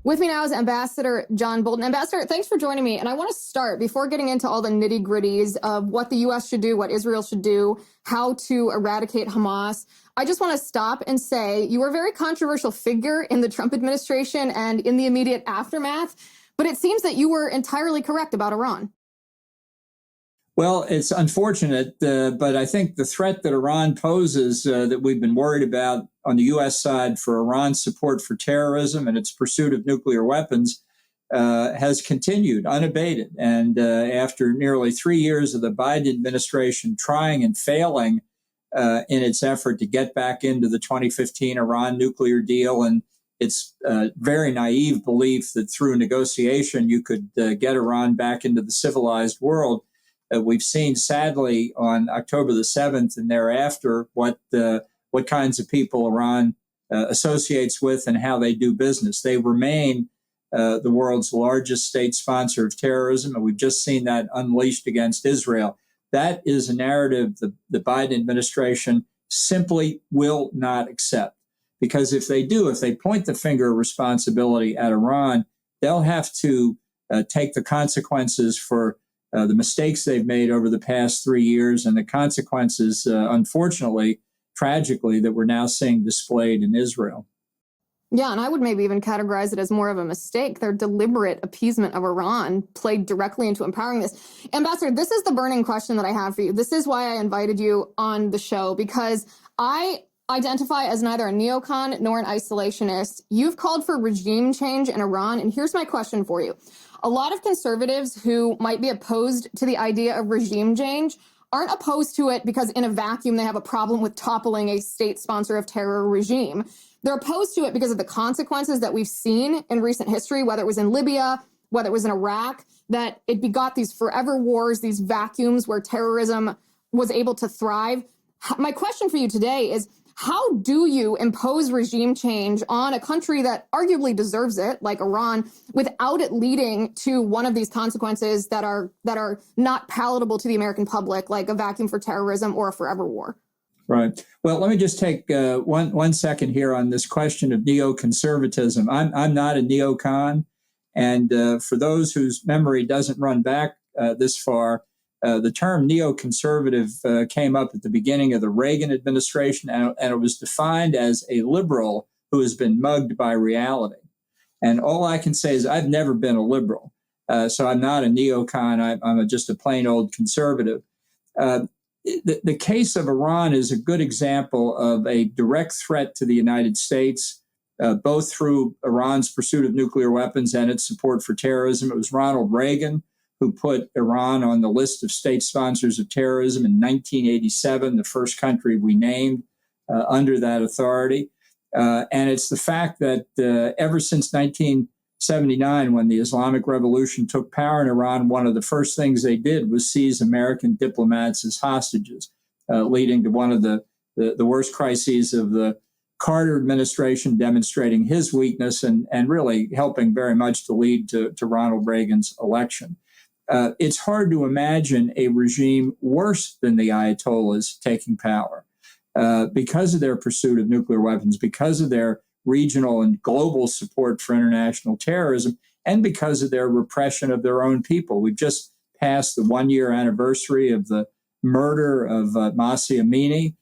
With me now is Ambassador John Bolton. Ambassador, thanks for joining me. And I want to start, before getting into all the nitty-gritties of what the U.S. should do, what Israel should do, how to eradicate Hamas, I just want to stop and say you were a very controversial figure in the Trump administration and in the immediate aftermath, but it seems that you were entirely correct about Iran. Well, it's unfortunate, but I think the threat that Iran poses that we've been worried about on the U.S. side for Iran's support for terrorism and its pursuit of nuclear weapons has continued unabated. And after nearly 3 years of the Biden administration trying and failing in its effort to get back into the 2015 Iran nuclear deal and its very naive belief that through negotiation you could get Iran back into the civilized world, we've seen, sadly, on October the 7th and thereafter, what kinds of people Iran associates with and how they do business. They remain the world's largest state sponsor of terrorism, and we've just seen that unleashed against Israel. That is a narrative the Biden administration simply will not accept. Because if they do, if they point the finger of responsibility at Iran, they'll have to take the consequences for the mistakes they've made over the past 3 years and the consequences, unfortunately, tragically, that we're now seeing displayed in Israel. Yeah, and I would maybe even categorize it as more of a mistake. Their deliberate appeasement of Iran played directly into empowering this. Ambassador, this is the burning question that I have for you. This is why I invited you on the show, because I identify as neither a neocon nor an isolationist. You've called for regime change in Iran, and here's my question for you. A lot of conservatives who might be opposed to the idea of regime change aren't opposed to it because in a vacuum they have a problem with toppling a state sponsor of terror regime. They're opposed to it because of the consequences that we've seen in recent history, whether it was in Libya, whether it was in Iraq, that it begot these forever wars, these vacuums where terrorism was able to thrive. My question for you today is, how do you impose regime change on a country that arguably deserves it, like Iran, without it leading to one of these consequences that are not palatable to the American public, like a vacuum for terrorism or a forever war? Right. Well, let me just take one second here on this question of neoconservatism. I'm not a neocon, and for those whose memory doesn't run back this far, the term neoconservative came up at the beginning of the Reagan administration, and it was defined as a liberal who has been mugged by reality. And all I can say is I've never been a liberal, so I'm not a neocon. I'm just a plain old conservative. The case of Iran is a good example of a direct threat to the United States, both through Iran's pursuit of nuclear weapons and its support for terrorism. It was Ronald Reagan who put Iran on the list of state sponsors of terrorism in 1987, the first country we named under that authority. And it's the fact that ever since 1979, when the Islamic Revolution took power in Iran, one of the first things they did was seize American diplomats as hostages, leading to one of the worst crises of the Carter administration, demonstrating his weakness and really helping very much to lead to Ronald Reagan's election. It's hard to imagine a regime worse than the ayatollahs taking power because of their pursuit of nuclear weapons, because of their regional and global support for international terrorism, and because of their repression of their own people. We've just passed the 1-year anniversary of the murder of Mahsa Amini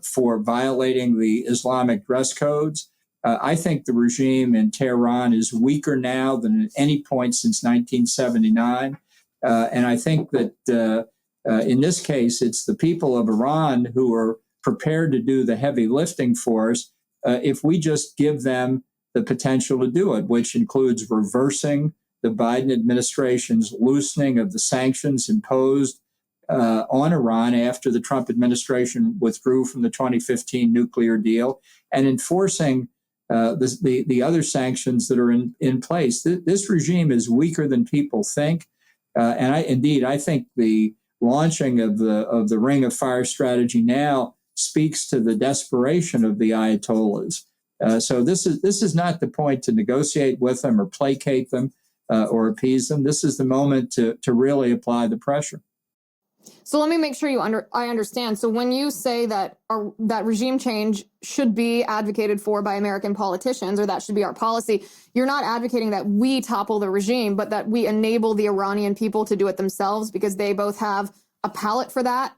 for violating the Islamic dress codes. I think the regime in Tehran is weaker now than at any point since 1979. And I think that in this case, it's the people of Iran who are prepared to do the heavy lifting for us if we just give them the potential to do it, which includes reversing the Biden administration's loosening of the sanctions imposed on Iran after the Trump administration withdrew from the 2015 nuclear deal, and enforcing the other sanctions that are in place. This regime is weaker than people think, and I think the launching of the Ring of Fire strategy now speaks to the desperation of the ayatollahs. So this is not the point to negotiate with them or placate them or appease them. This is the moment to really apply the pressure. So let me make sure I understand. So when you say that that regime change should be advocated for by American politicians, or that should be our policy, you're not advocating that we topple the regime, but that we enable the Iranian people to do it themselves, because they both have a palate for that.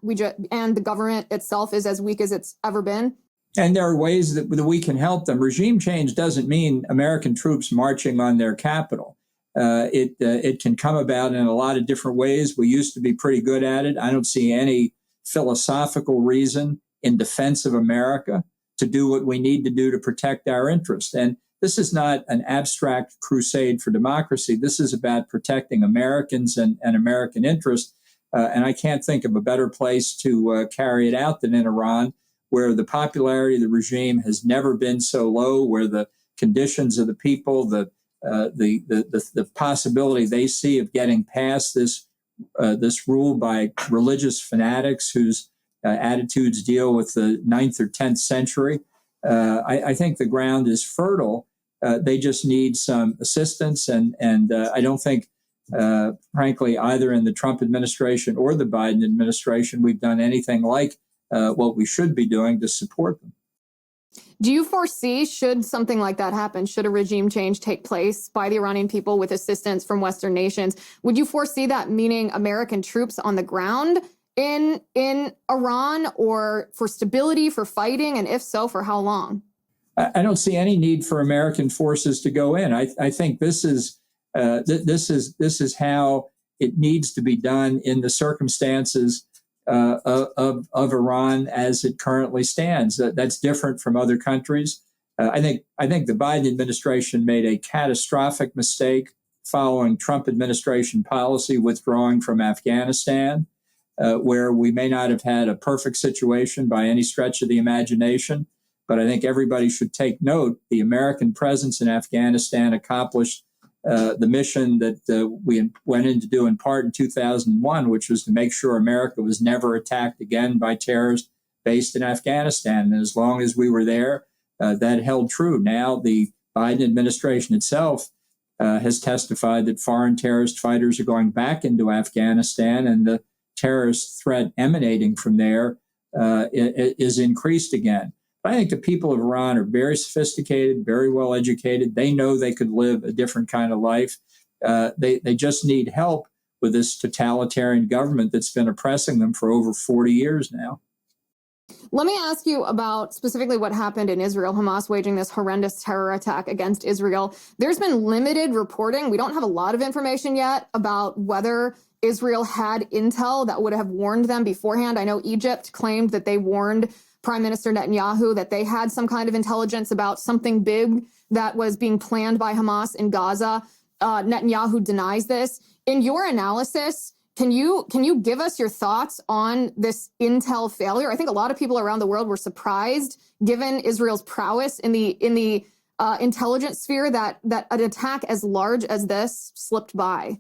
And the government itself is as weak as it's ever been. And there are ways that we can help them. Regime change doesn't mean American troops marching on their capital. It can come about in a lot of different ways. We used to be pretty good at it. I don't see any philosophical reason in defense of America to do what we need to do to protect our interests. And this is not an abstract crusade for democracy. This is about protecting Americans and American interests. And I can't think of a better place to carry it out than in Iran, where the popularity of the regime has never been so low, where the conditions of the people, the possibility they see of getting past this rule by religious fanatics whose attitudes deal with the 9th or 10th century. I think the ground is fertile. They just need some assistance, and I don't think, frankly, either in the Trump administration or the Biden administration, we've done anything like what we should be doing to support them. Do you foresee, should something like that happen, should a regime change take place by the Iranian people with assistance from Western nations, would you foresee that meaning American troops on the ground in Iran, or for stability, for fighting? And if so, for how long? I don't see any need for American forces to go in. I think this is how it needs to be done in the circumstances of Iran as it currently stands. That's different from other countries. I think the Biden administration made a catastrophic mistake following Trump administration policy withdrawing from Afghanistan, where we may not have had a perfect situation by any stretch of the imagination. But I think everybody should take note. The American presence in Afghanistan accomplished the mission that we went in to do in part in 2001, which was to make sure America was never attacked again by terrorists based in Afghanistan. And as long as we were there, that held true. Now the Biden administration itself has testified that foreign terrorist fighters are going back into Afghanistan, and the terrorist threat emanating from there is increased again. I think the people of Iran are very sophisticated, very well educated. They know they could live a different kind of life. They just need help with this totalitarian government that's been oppressing them for over 40 years now. Let me ask you about specifically what happened in Israel, Hamas waging this horrendous terror attack against Israel. There's been limited reporting. We don't have a lot of information yet about whether Israel had intel that would have warned them beforehand. I know Egypt claimed that they warned Prime Minister Netanyahu that they had some kind of intelligence about something big that was being planned by Hamas in Gaza. Netanyahu denies this. In your analysis, can you give us your thoughts on this intel failure? I think a lot of people around the world were surprised, given Israel's prowess in the intelligence sphere, that an attack as large as this slipped by.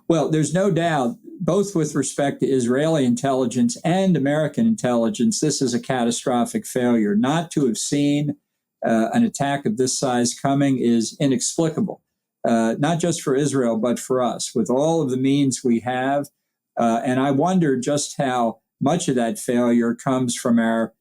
Well, there's no doubt, both with respect to Israeli intelligence and American intelligence, this is a catastrophic failure. Not to have seen an attack of this size coming is inexplicable, not just for Israel, but for us, with all of the means we have. And I wonder just how much of that failure comes from our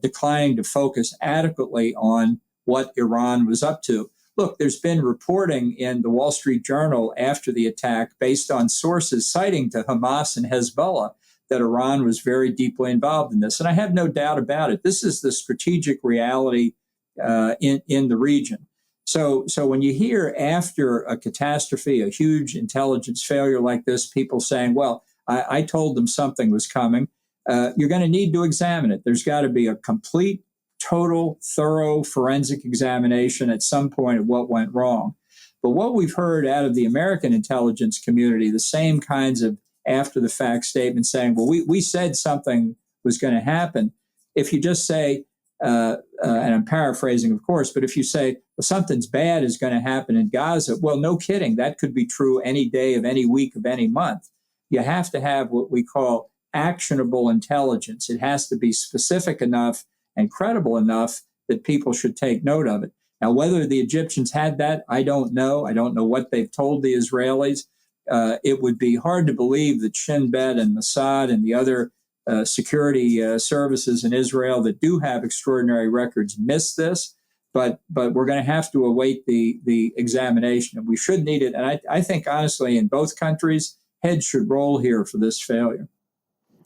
declining to focus adequately on what Iran was up to. Look, there's been reporting in the Wall Street Journal after the attack based on sources citing to Hamas and Hezbollah that Iran was very deeply involved in this. And I have no doubt about it. This is the strategic reality in the region. So when you hear after a catastrophe, a huge intelligence failure like this, people saying, well, I told them something was coming, you're going to need to examine it. There's got to be a complete, total, thorough forensic examination at some point of what went wrong. But what we've heard out of the American intelligence community, the same kinds of after-the-fact statements saying, well, we said something was going to happen. If you just say, and I'm paraphrasing, of course, but if you say, well, something's bad is going to happen in Gaza, well, no kidding. That could be true any day of any week of any month. You have to have what we call actionable intelligence. It has to be specific enough and credible enough that people should take note of it. Now, whether the Egyptians had that, I don't know. I don't know what they've told the Israelis. it would be hard to believe that Shin Bet and Mossad and the other security services in Israel that do have extraordinary records missed this. But we're going to have to await the examination, and we should need it. And I think, honestly, in both countries, heads should roll here for this failure.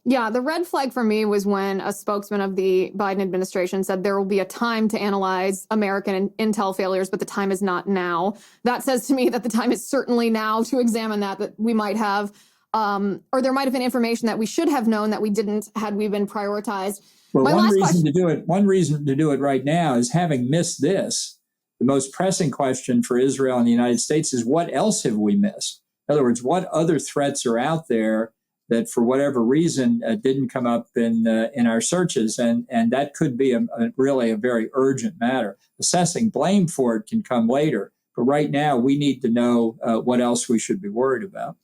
Yeah, the red flag for me was when a spokesman of the Biden administration said there will be a time to analyze American intel failures, but the time is not now. That says to me that the time is certainly now to examine that we might have, or there might have been information that we should have known that we didn't had we been prioritized. Well, one reason to do it right now is, having missed this, the most pressing question for Israel and the United States is, what else have we missed? In other words, what other threats are out there that for whatever reason didn't come up in our searches, and that could be really a very urgent matter. Assessing blame for it can come later, but right now we need to know what else we should be worried about.